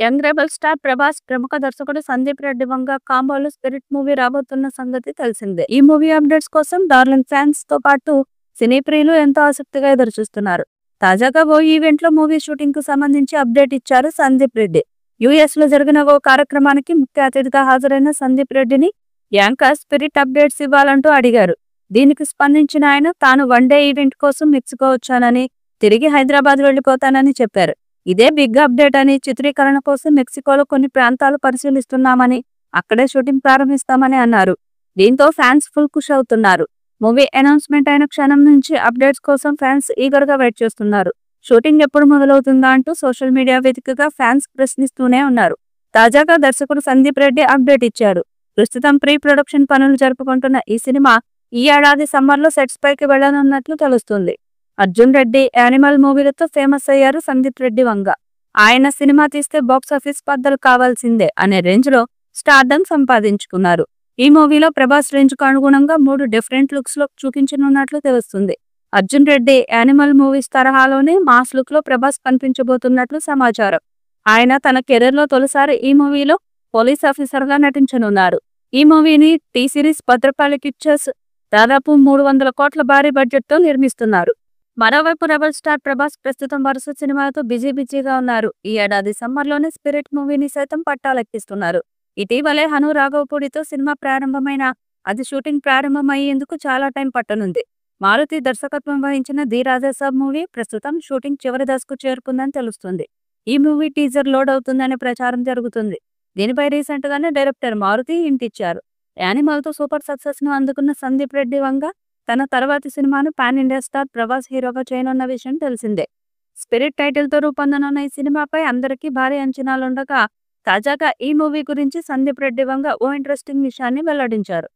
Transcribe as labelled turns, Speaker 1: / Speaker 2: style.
Speaker 1: Young rebel star Prabhas, ప్రముఖ దర్శకుడు Sandeep Reddy Vanga కాంబోలో spirit movie రాబోతున్న సంగతి తెలిసిందే. ఈ మూవీ అప్డేట్స్ కోసం డార్లింగ్ ఫ్యాన్స్ తో పాటు సినీ ప్రియులు ఎంతో ఆసక్తిగా ఎదురుచూస్తున్నారు. తాజాగా ఓ ఈవెంట్ లో మూవీ షూటింగ్ కు సంబంధించి అప్డేట్ ఇచ్చారు సందీప్ రెడ్డి. యుఎస్ లో జరిగిన ఓ కార్యక్రమానికి ముఖ్య అతిథిగా హాజరైన సందీప్ రెడ్డిని యాంకర్ స్పిరిట్ అప్డేట్స్ ఇవ్వాలంటూ అడిగారు. దీనికి స్పందించిన ఆయన తాను వన్డే ఈవెంట్ కోసం మెక్సికో వచ్చానని, తిరిగి హైదరాబాద్ వెళ్లిపోతానని చెప్పారు. ఇదే బిగ్ అప్డేట్ అని, చిత్రీకరణ కోసం మెక్సికోలో కొన్ని ప్రాంతాలు పరిశీలిస్తున్నామని, అక్కడే షూటింగ్ ప్రారంభిస్తామని అన్నారు. దీంతో ఫ్యాన్స్ ఫుల్ ఖుష్ అవుతున్నారు. మూవీ అనౌన్స్మెంట్ అయిన క్షణం నుంచి అప్డేట్స్ కోసం ఫ్యాన్స్ ఈగర్ గా వెయిట్ చేస్తున్నారు. షూటింగ్ ఎప్పుడు మొదలవుతుందా అంటూ సోషల్ మీడియా వేదికగా ఫ్యాన్స్ ప్రశ్నిస్తూనే ఉన్నారు. తాజాగా దర్శకుడు సందీప్ రెడ్డి అప్డేట్ ఇచ్చారు. ప్రస్తుతం ప్రీ ప్రొడక్షన్ పనులు జరుపుకుంటున్న ఈ సినిమా ఈ ఏడాది సమ్మర్లో సెట్స్ పైకి వెళ్లనున్నట్లు తెలుస్తుంది. అర్జున్ రెడ్డి, యానిమల్ మూవీలతో ఫేమస్ అయ్యారు సందీప్ రెడ్డి వంగ. ఆయన సినిమా తీస్తే బాక్సాఫీస్ బద్దలు కావాల్సిందే అనే రేంజ్ లో స్టార్డమ్ సంపాదించుకున్నారు. ఈ మూవీలో ప్రభాస్ రేంజ్ కు అనుగుణంగా 3 డిఫరెంట్ లుక్స్ లో చూపించనున్నట్లు తెలుస్తుంది. అర్జున్ రెడ్డి, యానిమల్ మూవీస్ తరహాలోనే మాస్ లుక్ లో ప్రభాస్ కనిపించబోతున్నట్లు సమాచారం. ఆయన తన కెరీర్ లో తొలిసారి ఈ మూవీలో పోలీస్ ఆఫీసర్ గా నటించనున్నారు. ఈ మూవీని టీ సిరీస్ భద్రపల్లి పిక్చర్స్ దాదాపు 300 కోట్ల భారీ బడ్జెట్ తో నిర్మిస్తున్నారు. మరోవైపు రెబల్ స్టార్ ప్రభాస్ ప్రస్తుతం వరుస సినిమాలతో బిజీగా ఉన్నారు. ఈ ఏడాది సమ్మర్లోనే స్పిరిట్ మూవీని సైతం పట్టాలెక్కిస్తున్నారు. ఇటీవలే హను రాఘవపూడితో సినిమా ప్రారంభమైన అది షూటింగ్ ప్రారంభమయ్యేందుకు చాలా టైం పట్టనుంది. మారుతి దర్శకత్వం వహించిన ది రాజాసాబ్ మూవీ ప్రస్తుతం షూటింగ్ చివరి దశకు చేరుకుందని తెలుస్తుంది. ఈ మూవీ టీజర్ లోడ్ అవుతుందనే ప్రచారం జరుగుతుంది. దీనిపై రీసెంట్ గానే డైరెక్టర్ మారుతి హింట్ ఇచ్చారు. యానిమల్ తో సూపర్ సక్సెస్ ను అందుకున్న సందీప్ రెడ్డి వంగ తన తర్వాతి సినిమాను పాన్ ఇండియా స్టార్ ప్రభాస్ హీరోగా చేయనున్న విషయం తెలిసిందే. స్పిరిట్ టైటిల్ తో రూపొందనున్న ఈ సినిమాపై అందరికీ భారీ అంచనాలుండగా తాజాగా ఈ మూవీ గురించి సందీప్ రెడ్డి వంగ ఓ ఇంట్రెస్టింగ్ విషయాన్ని వెల్లడించారు.